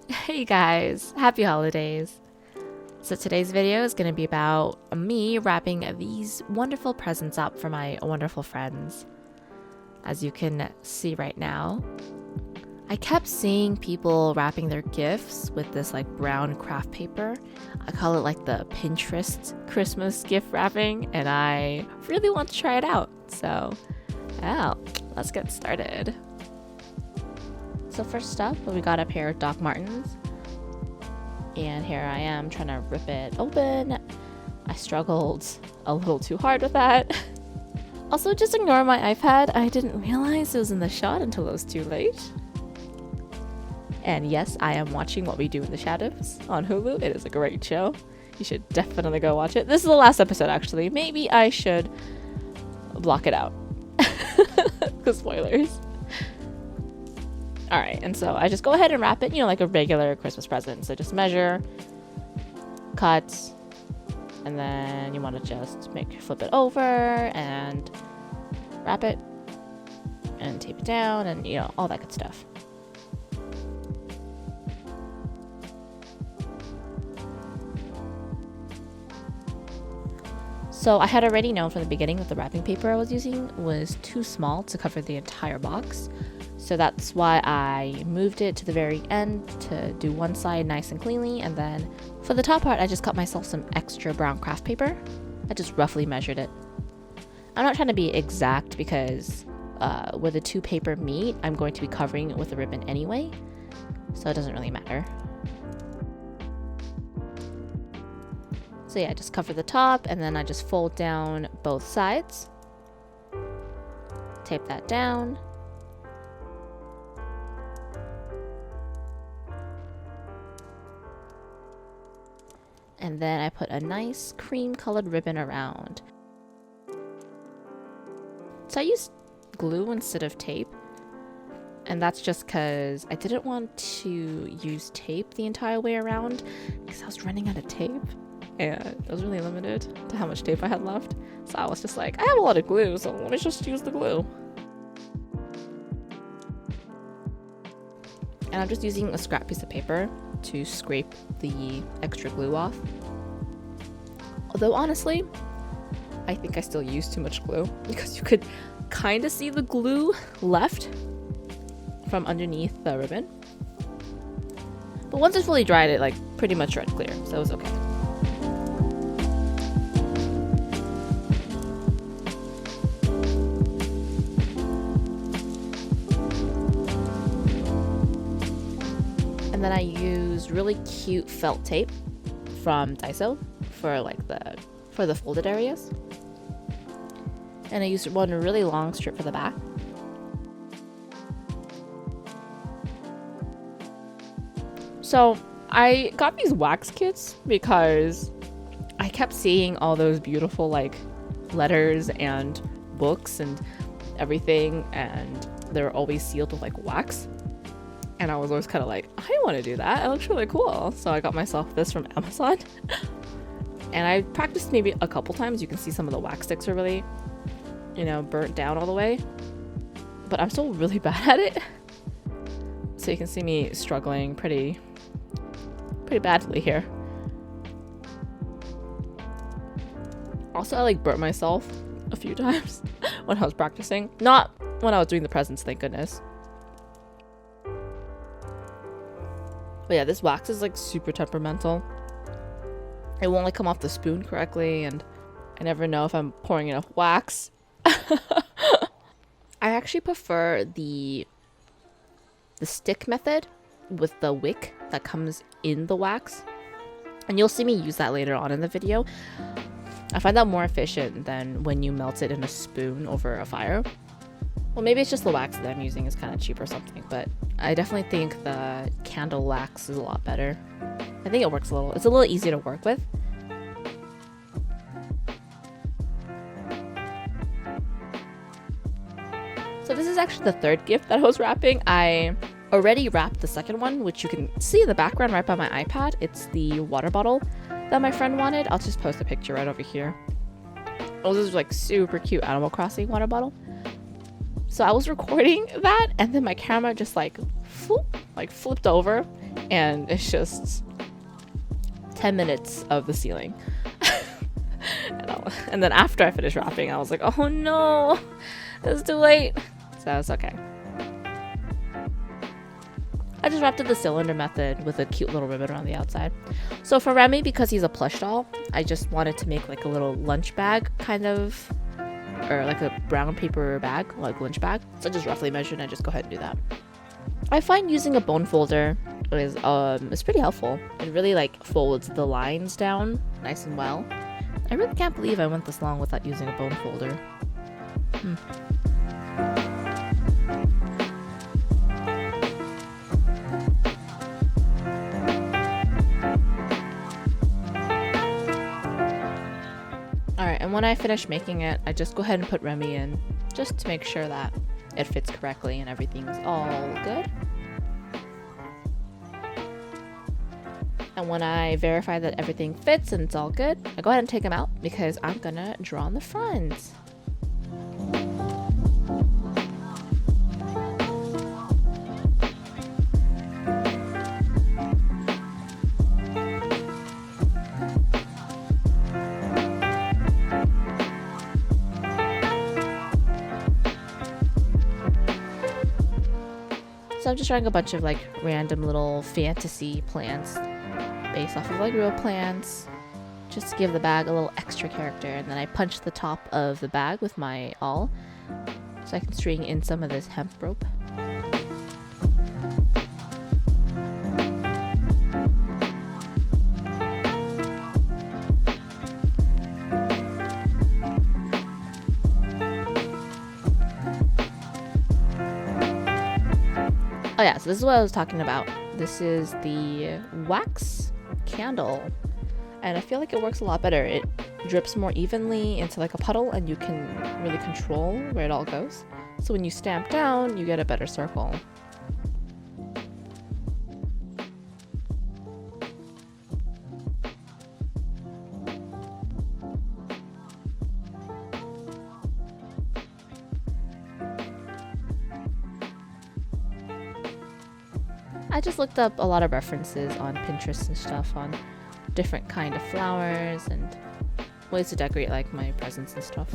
Hey guys, happy holidays. So today's video is going to be about me wrapping these wonderful presents up for my wonderful friends. As you can see right now, I kept seeing people wrapping their gifts with this like brown craft paper. I call it like the Pinterest Christmas gift wrapping, and I really want to try it out. So, yeah, let's get started. So first up, we got a pair of Doc Martens. And here I am trying to rip it open. I struggled a little too hard with that. Also, just ignore my iPad. I didn't realize it was in the shot until it was too late. And yes, I am watching What We Do in the Shadows on Hulu. It is a great show. You should definitely go watch it. This is the last episode, actually. Maybe I should block it out. Because spoilers. Alright, and so I just go ahead and wrap it, like a regular Christmas present. So just measure, cut, and then you want to just flip it over and wrap it and tape it down and, all that good stuff. So I had already known from the beginning that the wrapping paper I was using was too small to cover the entire box. So that's why I moved it to the very end to do one side nice and cleanly, and then for the top part I just cut myself some extra brown craft paper. I just roughly measured it. I'm not trying to be exact because where the two paper meet, I'm going to be covering it with a ribbon anyway, so it doesn't really matter. So yeah, just cover the top and then I just fold down both sides, tape that down. And then I put a nice cream colored ribbon around. So I used glue instead of tape. And that's just because I didn't want to use tape the entire way around because I was running out of tape. And I was really limited to how much tape I had left. So I was just like, I have a lot of glue, so let me just use the glue. And I'm just using a scrap piece of paper to scrape the extra glue off. Although honestly, I think I still used too much glue because you could kind of see the glue left from underneath the ribbon. But once it's fully dried, it pretty much dried clear, so it was okay. And then I used really cute felt tape from Daiso for the folded areas. And I used one really long strip for the back. So I got these wax kits because I kept seeing all those beautiful letters and books and everything, and they're always sealed with wax. And I was always kind of I want to do that. It looks really cool. So I got myself this from Amazon. And I practiced maybe a couple times. You can see some of the wax sticks are really, burnt down all the way. But I'm still really bad at it. So you can see me struggling pretty badly here. Also, I burnt myself a few times when I was practicing. Not when I was doing the presents, thank goodness. But yeah, this wax is super temperamental. It won't come off the spoon correctly, and I never know if I'm pouring enough wax. I actually prefer the stick method with the wick that comes in the wax. And you'll see me use that later on in the video. I find that more efficient than when you melt it in a spoon over a fire. Well, maybe it's just the wax that I'm using is kind of cheap or something, but I definitely think the candle wax is a lot better. I think it's a little easier to work with. So this is actually the third gift that I was wrapping. I already wrapped the second one, which you can see in the background right by my iPad. It's the water bottle that my friend wanted. I'll just post a picture right over here. Oh, this is super cute Animal Crossing water bottle. So I was recording that, and then my camera just flipped over and it's just 10 minutes of the ceiling. And then after I finished wrapping, I was like, oh no, it's too late. So it's okay. I just wrapped it the cylinder method with a cute little ribbon around the outside. So for Remy, because he's a plush doll, I just wanted to make like a little lunch bag kind of, or like a brown paper bag, like lunch bag. So I just roughly measured and I just go ahead and do that. I find using a bone folder is pretty helpful. It really like folds the lines down nice and well. I really can't believe I went this long without using a bone folder. Alright, and when I finish making it, I just go ahead and put Remy in, just to make sure that it fits correctly and everything's all good. And when I verify that everything fits and it's all good, I go ahead and take them out because I'm gonna draw on the front. So I'm just drawing a bunch of like random little fantasy plants based off of like real plants, just to give the bag a little extra character. And then I punch the top of the bag with my awl so I can string in some of this hemp rope. Oh yeah, so this is what I was talking about. This is the wax candle, and I feel like it works a lot better. It drips more evenly into like a puddle, and you can really control where it all goes. So when you stamp down, you get a better circle. I just looked up a lot of references on Pinterest and stuff on different kind of flowers and ways to decorate like my presents and stuff.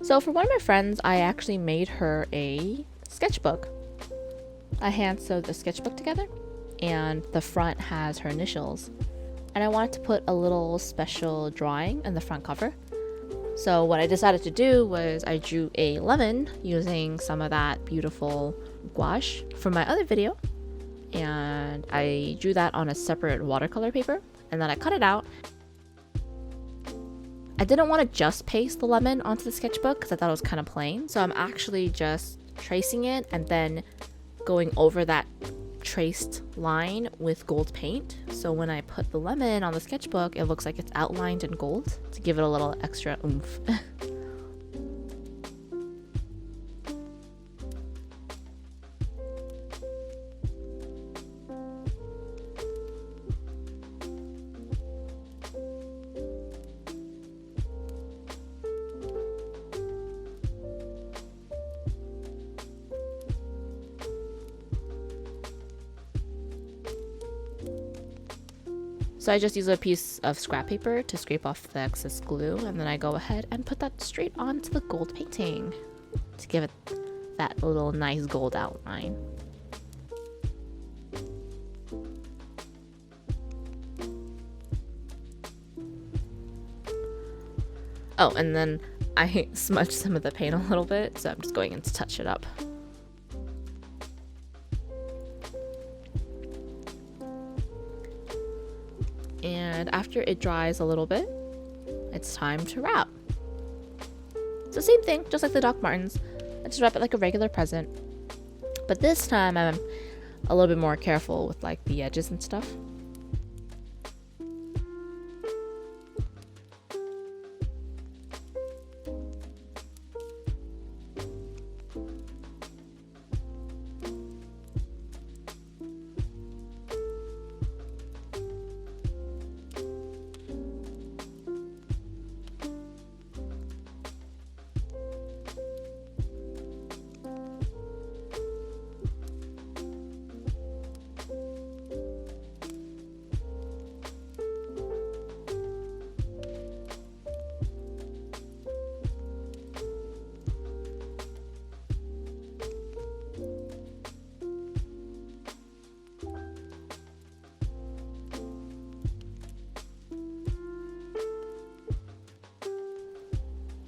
So for one of my friends, I actually made her a sketchbook. I hand sewed the sketchbook together, and the front has her initials. And I wanted to put a little special drawing in the front cover. So what I decided to do was I drew a lemon using some of that beautiful gouache from my other video. And I drew that on a separate watercolor paper, and then I cut it out. I didn't want to just paste the lemon onto the sketchbook because I thought it was kind of plain. So I'm actually just tracing it and then going over that traced line with gold paint. So when I put the lemon on the sketchbook, it looks like it's outlined in gold to give it a little extra oomph. So I just use a piece of scrap paper to scrape off the excess glue, and then I go ahead and put that straight onto the gold painting to give it that little nice gold outline. Oh, and then I smudged some of the paint a little bit, so I'm just going in to touch it up. And after it dries a little bit, it's time to wrap. It's the same thing, just like the Doc Martens. I just wrap it like a regular present. But this time I'm a little bit more careful with like the edges and stuff.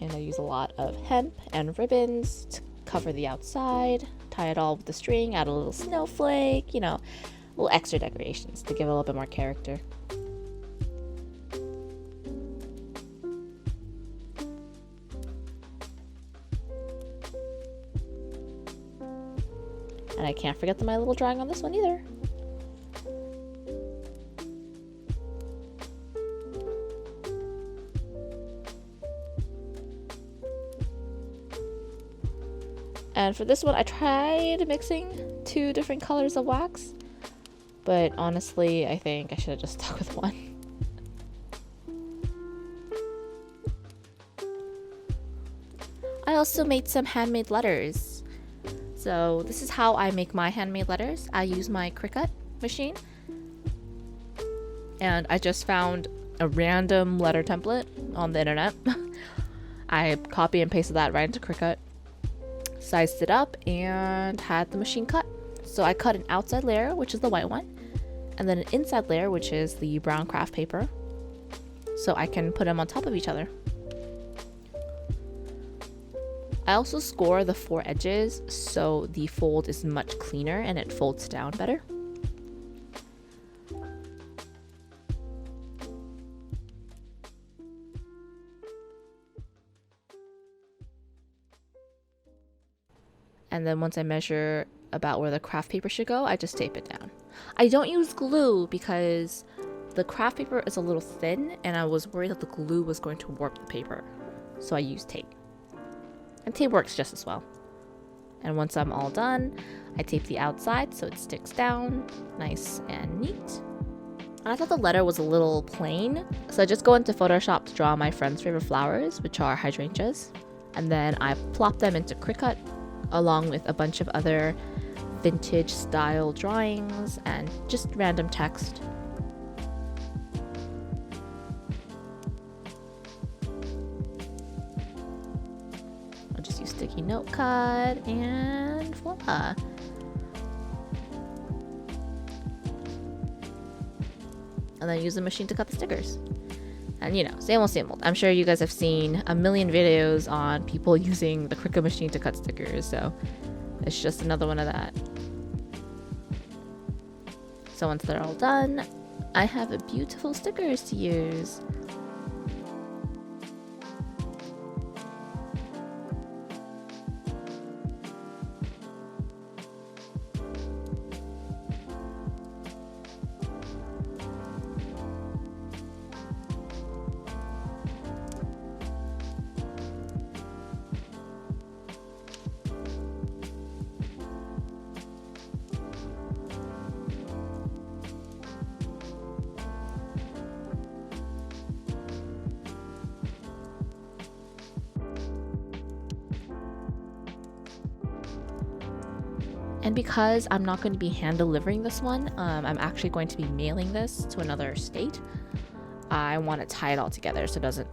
And I use a lot of hemp and ribbons to cover the outside, tie it all with the string, add a little snowflake, you know, little extra decorations to give it a little bit more character. And I can't forget my little drawing on this one either. And for this one, I tried mixing 2 different colors of wax, but honestly, I think I should have just stuck with one. I also made some handmade letters. So this is how I make my handmade letters. I use my Cricut machine, and I just found a random letter template on the internet. I copy and pasted that right into Cricut, sized it up, and had the machine cut. So I cut an outside layer, which is the white one, and then an inside layer, which is the brown craft paper, so I can put them on top of each other. I also score the 4 edges so the fold is much cleaner and it folds down better. And then once I measure about where the craft paper should go, I just tape it down. I don't use glue because the craft paper is a little thin and I was worried that the glue was going to warp the paper. So I use tape. And tape works just as well. And once I'm all done, I tape the outside so it sticks down nice and neat. And I thought the letter was a little plain, so I just go into Photoshop to draw my friend's favorite flowers, which are hydrangeas. And then I plop them into Cricut along with a bunch of other vintage style drawings and just random text. I'll just use sticky note card and voila. And then use the machine to cut the stickers. And you know, same old. I'm sure you guys have seen a million videos on people using the Cricut machine to cut stickers, so it's just another one of that. So once they're all done, I have beautiful stickers to use. And because I'm not going to be hand delivering this one, I'm actually going to be mailing this to another state. I want to tie it all together so it doesn't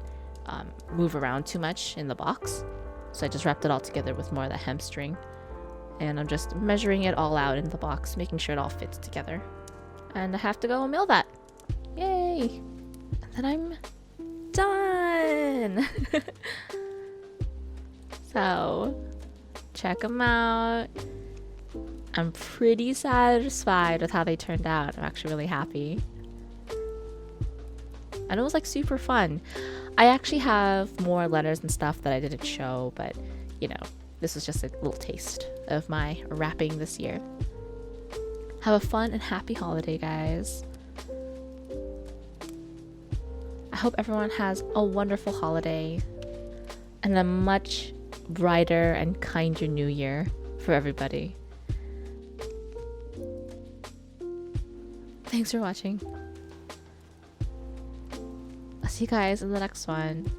move around too much in the box. So I just wrapped it all together with more of the hemp string. And I'm just measuring it all out in the box, making sure it all fits together. And I have to go and mail that. Yay! And then I'm done! So, check them out. I'm pretty satisfied with how they turned out. I'm actually really happy. And it was like super fun. I actually have more letters and stuff that I didn't show, but you know, this was just a little taste of my wrapping this year. Have a fun and happy holiday, guys. I hope everyone has a wonderful holiday and a much brighter and kinder new year for everybody. Thanks for watching. I'll see you guys in the next one.